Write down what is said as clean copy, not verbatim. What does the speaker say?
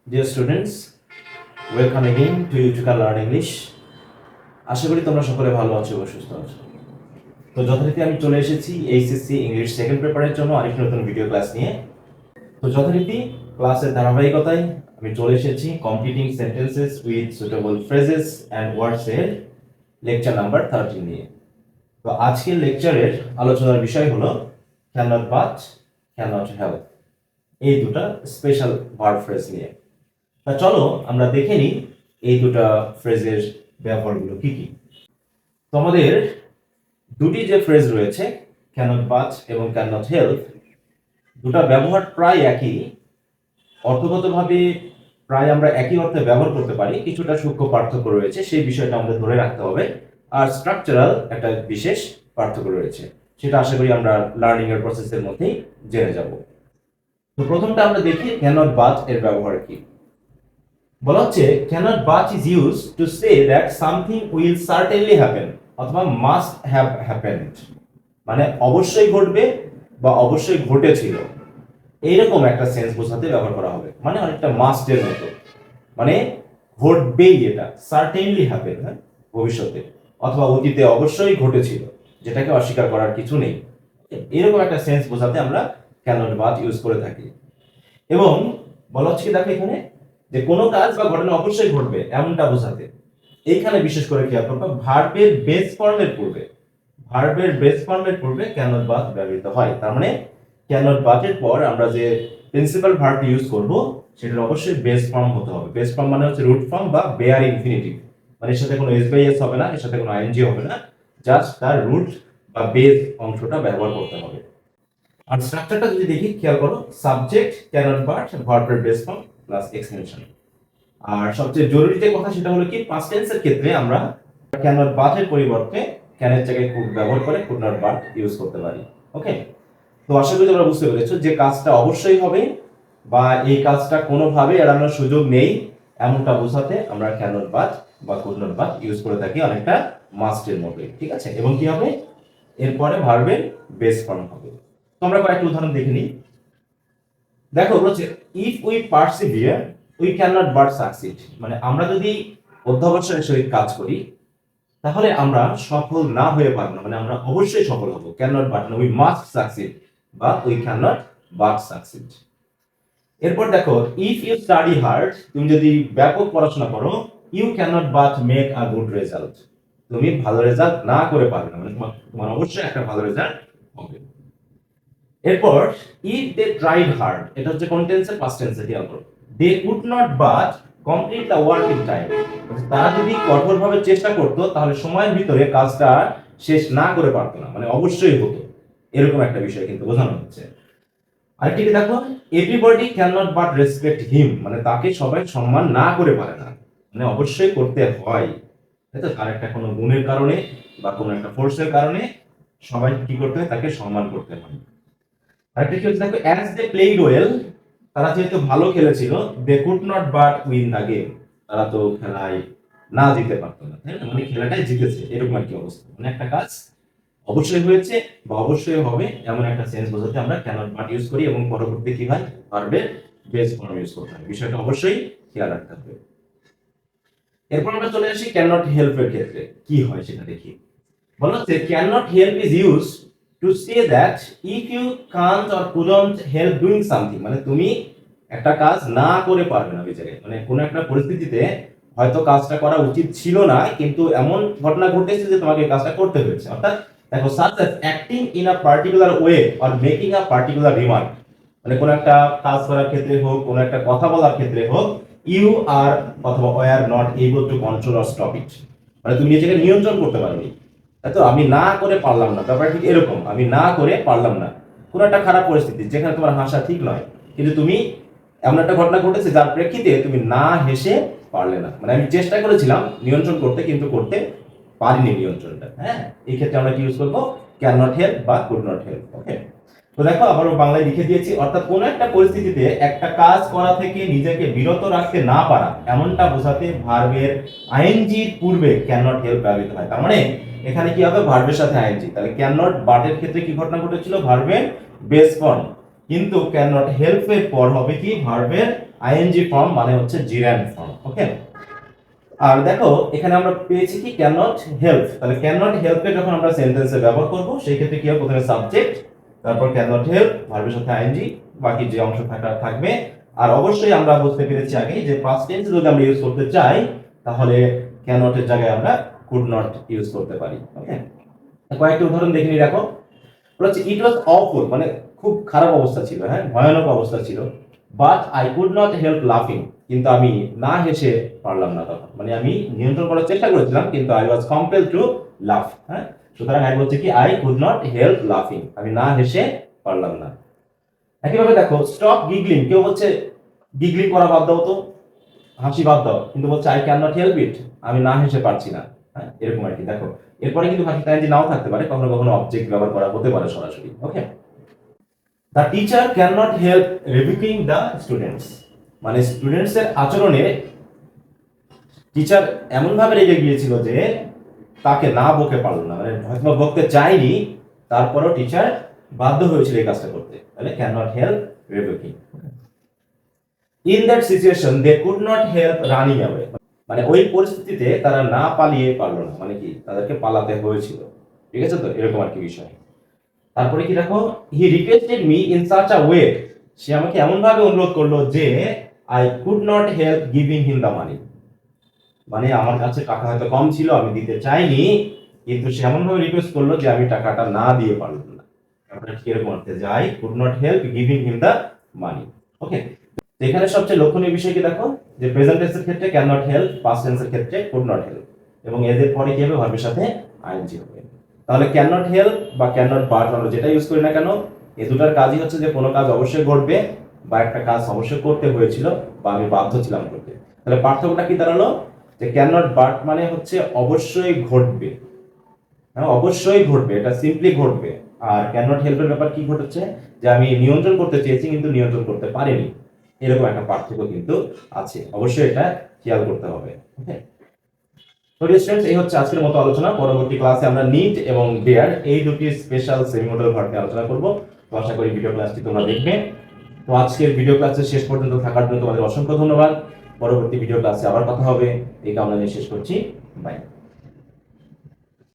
Dear students, welcome again to Utica Learn English. আশা করি তোমরা সকলে ভালো আছো এবং সুস্থ আছো। তো যথারীতি আমি চলে এসেছি এইচএসসি ইংলিশ সেকেন্ড পেপারের জন্য আরেকটি নতুন ভিডিও ক্লাস নিয়ে। তো যথারীতি ক্লাসের ধারাবাহিকতায় আমি চলে এসেছি completing sentences with suitable phrases and words এর লেকচার নাম্বার 13 নিয়ে। তো আজকের লেকচারের আলোচনার বিষয় হলো ক্যানট বাট, ক্যানট হেল্প, এই দুটা স্পেশাল ভার্ব ফ্রেজ নিয়ে। তা চলো আমরা দেখে নিই এই দুটা ফ্রেজের ব্যবহারগুলো কি কি। তো আমাদের দুটি যে ফ্রেজ রয়েছে ক্যানট বাট এবং ক্যানট হেল্প, দুটা ব্যবহার প্রায় একই, অর্থগতভাবে প্রায় আমরা একই অর্থে ব্যবহার করতে পারি, কিছুটা সূক্ষ্ম পার্থক্য রয়েছে, সেই বিষয়টা আমাদের ধরে রাখতে হবে। আর স্ট্রাকচারাল একটা বিশেষ পার্থক্য রয়েছে, সেটা আশা করি আমরা লার্নিং এর প্রসেসের মধ্যেই জেনে যাব। তো প্রথমটা আমরা দেখি ক্যানট বাট এর ব্যবহার কি। বলা হচ্ছে cannot but is use to say that something will certainly happen অথবা মাস্ট হ্যাভ হ্যাপেন্ড, মানে অবশ্যই ঘটবে বা অবশ্যই ঘটেছিল, এইরকম একটা সেন্স বোঝাতে ব্যবহার করা হবে। মানে অনেকটা মাস্টের মতো, মানে ঘটবেই, এটা সার্টেনলি হ্যাপেন, হ্যাঁ ভবিষ্যতে, অথবা অতীতে অবশ্যই ঘটেছিল, যেটাকে অস্বীকার করার কিছু নেই, এরকম একটা সেন্স বোঝাতে আমরা ক্যানট বাট ইউজ করে থাকি। এবং বলা হচ্ছে কি দেখো এখানে যে কোনো কাজ বা ঘটনা অবশ্যই ঘটবে এমনটা বোঝাতে, এইখানে বিশেষ করে খেয়াল করবে ভার্বের বেস ফর্মের পূর্বে, ভার্বের বেস ফর্মের পূর্বে ক্যানট বাট ব্যবহৃত হয়। তার মানে ক্যানট বাটের পর আমরা যে প্রিন্সিপাল ভার্ব ইউজ করব সেটার অবশ্যই বেস ফর্ম হতে হবে। বেস ফর্ম মানে হচ্ছে রুট ফর্ম বা বেয়ার ইনফিনিটিভ, মানে এর সাথে কোনো এস বাই এস হবে না, এর সাথে কোনো আইএনজি হবে না, জাস্ট তার রুট বা বেস অংশটা ব্যবহার করতে হবে। আর স্ট্রাকচারটা যদি দেখি খেয়াল করো, সাবজেক্ট ক্যানট বাট ভার্বের বেস ফর্ম প্লাস এক্সটেনশন। আর সবচেয়ে জরুরি যে কথা সেটা হলো কি পাস্ট টেন্সের ক্ষেত্রে আমরা ক্যানট বাটের পরিবর্তে ক্যানের জায়গায় কুড ব্যবহার করে কুড নট বাট ইউজ করতে পারি। ওকে, তো আশা করি তোমরা বুঝতে পেরেছো যে কাজটা অবশ্যই হবে বা এই কাজটা কোনোভাবে এড়ানোর সুযোগ নেই, এমনটা বোঝাতে আমরা ক্যানট বাট বা কুড নট বাট ইউজ করে থাকি, অনেকটা মাস্টের মতোই। ঠিক আছে, এবং কি হবে এরপরে ভার্বের বেস ফর্ম হবে। তোমরা কয়েকটা উদাহরণ দেখে নিই। দেখো বলছে if we persevere we can not but succeed, মানে আমরা যদি অধ্যবসায়ের সহিত কাজ করি তাহলে আমরা সফল না হয়ে পারবো না, মানে আমরা অবশ্যই সফল হব। ক্যান নট বাট না, উই মাস্ট সাকসিড বা we can not but succeed. এরপর দেখো ইফ ইউ স্টাডি হার্ড, তুমি যদি ব্যাপক পড়াশোনা করো, you can not but make a good result, তুমি ভালো রেজাল্ট না করে পারবে না, মানে তোমার অবশ্যই একটা ভালো রেজাল্ট হবে। এরপর ইফ দে ট্রাইড হার্ড, এটা হচ্ছে কোন টেন্সে, পাস্ট টেন্সে। খেয়াল করো they could not but complete the work in time, তারা যদি কঠোরভাবে চেষ্টা করতো তাহলে সময়ের ভিতরে কাজটা শেষ না করে পারতো না, মানে অবশ্যই হতো, এরকম একটা বিষয় কিন্তু বোঝানো হচ্ছে। আরেকটি দেখো everybody can not but respect হিম, মানে তাকে সবাই সম্মান না করে পারে না, মানে অবশ্যই করতে হয়, তাই তো, তার একটা কোনো গুণের কারণে বা কোনো একটা ফোর্সের কারণে সবাই কি করতে হয়, তাকে সম্মান করতে হয়। আরেকটা কি হচ্ছে দেখো অ্যাজ দে প্লেইড ওয়েল, তারা যেহেতু ভালো খেলেছিল, they could not but win the game, তারা তো খেলায় না জিততে পারতো না, তাই না, মানে খেলাটাই জিতেছে, এরকম আর কি অবস্থা, মানে একটা কাজ অবশ্যই হয়েছে বা অবশ্যই হবে এমন একটা সেন্স বোঝাতে আমরা ক্যানট বাট ইউজ করি, এবং পরবর্তীতে কি হয় ভার্বের বেস ফর্ম ইউজ করতে হয়, বিষয়টা অবশ্যই খেয়াল রাখতে হবে। এরপর আমরা চলে আসি ক্যান নট হেল্প এর ক্ষেত্রে কি হয় সেটা দেখি। বলা হচ্ছে can not help is use to say that if you can't or couldn't help doing something, মানে তুমি একটা কাজ না করে পারবে না বিচারে, মানে কোনো একটা পরিস্থিতিতে হয়তো কাজটা করা উচিত ছিল না, কিন্তু এমন ঘটনা ঘটেছে যে তোমাকে কাজটা করতে হয়েছে। অর্থাৎ দেখো such as acting in a particular way or making a particular remark, মানে কোনো একটা কাজ করার ক্ষেত্রে হোক, কোনো একটা কথা বলার ক্ষেত্রে হোক, ইউ আর অথবা were not able to control or stop it, মানে তুমি নিজেকে নিয়ন্ত্রণ করতে পারোনি, তাই তো, আমি না করে পারলাম না, ব্যাপারটা ঠিক এরকম, আমি না করে পারলাম না, কোনো একটা খারাপ পরিস্থিতি যেখানে তোমার হাসা ঠিক নয়, কিন্তু তুমি এমন একটা ঘটনা ঘটেছে যার প্রেক্ষিতে তুমি না হেসে পারলে না, মানে আমি চেষ্টা করেছিলাম নিয়ন্ত্রণ করতে কিন্তু করতে পারিনি নিয়ন্ত্রণটা। হ্যাঁ, এই ক্ষেত্রে আমরা কি ইউজ করবো, ক্যান নট হেল্প বা কুড নট হেল্প। ওকে, তো দেখো আবারও বাংলায় লিখে দিয়েছি, অর্থাৎ কোনো একটা পরিস্থিতিতে একটা কাজ করা থেকে নিজেকে বিরত রাখতে না পারা এমনটা বোঝাতে ভার্বের আইএনজির পূর্বে ক্যান নট হেল্প ব্যবহৃত হয়। তার মানে এখানে কি হবে, ভার্বের সাথে আইএনজি, তাহলে ক্যান নট বাটের ক্ষেত্রে কি ঘটনা ঘটেছিল, ভার্বের বেস ফর্ম, কিন্তু ক্যান নট হেল্প এর পর হবে কি ভার্বের আইএনজি ফর্ম মানে হচ্ছে জিরান্ড ফর্ম। ওকে, আর দেখো এখানে আমরা পেয়েছি কি ক্যান নট হেল্প। তাহলে ক্যান নট হেল্পে যখন আমরা সেন্টেন্সে ব্যবহার করব সেই ক্ষেত্রে কি হবে, প্রথমে সাবজেক্ট, তারপর ক্যান নট হেল্প, ভার্বের সাথে আইএনজি, বাকি যে অংশ থাকবে। আর অবশ্যই আমরা বুঝতে পেরেছি আগেই যে পাস্ট টেন্স যদি আমরা ইউজ করতে চাই তাহলে ক্যান নট এর জায়গায় আমরা কুড নট ইউজ করতে পারি। ওকে, কয়েকটা উদাহরণ দেখে নিই। দেখো বলছে ইট ওয়াজ অফুল, মানে খুব খারাপ অবস্থা ছিল, হ্যাঁ ভয়ানক অবস্থা ছিল। But I could not help লাফিং, কিন্তু আমি না হেসে পারলাম না তখন, মানে আমি নিয়ন্ত্রণ করার চেষ্টা করেছিলাম কিন্তু আই ওয়াজ কম্পেলড টু লাফ। হ্যাঁ, সুতরাং আই বলছে কি আই কুড নট হেল্প লাফিং, আমি না হেসে পারলাম না। একইভাবে দেখো স্টপ গিগলিং, কেউ বলছে গিগলিং করা বাদ দাও তো, হাসি বাদ দাও, কিন্তু বলছে I can not help it, আমি না হেসে পারছি না। হ্যাঁ, এরকম আর কি। দেখো এরপরে কিন্তু ভাষাতে আইনজি নাও থাকতে পারে, কখনো কখনো অবজেক্ট ব্যবহার করা হতে পারে সরাসরি। Okay, the teacher can not help rebuking the students, মানে স্টুডেন্টস এর আচরণে টিচার এমন ভাবে রেগে গিয়েছিল যে তাকে না বকে পারলো না, মানে হয়তো বকতে চাইনি, তারপরেও টিচার বাধ্য হয়েছিল এই কাজটা করতে, তাহলে can not help rebuking. In that situation they could not help running away, মানে ওই পরিস্থিতিতে তারা না পালিয়ে পারলো না, মানে কি তাদেরকে পালাতে হয়েছিল। ঠিক আছে, তো এরকম আর কি বিষয়। তারপরে কি দেখো, he requested me in such a way, সে আমাকে এমন ভাবে অনুরোধ করলো যে I could not help giving him the money, মানে আমার কাছে টাকা হয়তো কম ছিল, আমি দিতে চাইনি, কিন্তু সে এমন ভাবে রিকোয়েস্ট করলো যে আমি টাকাটা না দিয়ে পারলাম না। ব্যাপারটা ঠিক এরকম অর্থে যে I could not help giving him the money. Okay, এখানে সবচেয়ে লক্ষণীয় বিষয় কি দেখো, যে প্রেজেন্ট টেন্সের ক্ষেত্রে ক্যান নট হেল্প, পাস্ট টেন্সের ক্ষেত্রে কুড নট হেল্প, এবং এদের পরে কি হবে, ভার্বের সাথে আইএনজি হবে। তাহলে ক্যান নট হেল্প বা ক্যান নট বাট আমরা যেটা ইউজ করি না কেন, এই দুটার কাজই হচ্ছে যে কোনো কাজ অবশ্যই ঘটবে বা একটা কাজ অবশ্যই করতে হয়েছিল বা আমি বাধ্য ছিলাম করতে। তাহলে পার্থক্যটা কি দাঁড়ালো, যে ক্যান নট বাট মানে হচ্ছে অবশ্যই ঘটবে, হ্যাঁ অবশ্যই ঘটবে, এটা সিম্পলি ঘটবে। আর ক্যান নট হেল্পের ব্যাপার কি ঘটেছে, যে আমি নিয়ন্ত্রণ করতে চেয়েছি কিন্তু নিয়ন্ত্রণ করতে পারিনি, এরকম একটা পার্থক্য কিন্তু আছে, অবশ্যই এটা খেয়াল করতে হবে। ওকে, তো স্টুডেন্টস এই হচ্ছে আজকের মতো আলোচনা। পরবর্তী ক্লাসে আমরা নিড এবং ডেয়ার এই দুটি স্পেশাল সেমি মডেল ভার্ব নিয়ে আলোচনা করব। তো আশা করি ভিডিও ক্লাসটি তোমরা দেখবে। তো আজকের ভিডিও ক্লাসের শেষ পর্যন্ত থাকার জন্য তোমাদের অসংখ্য ধন্যবাদ। পরবর্তী ভিডিও ক্লাসে আবার কথা হবে, এই কামনা নিয়ে শেষ করছি। বাই।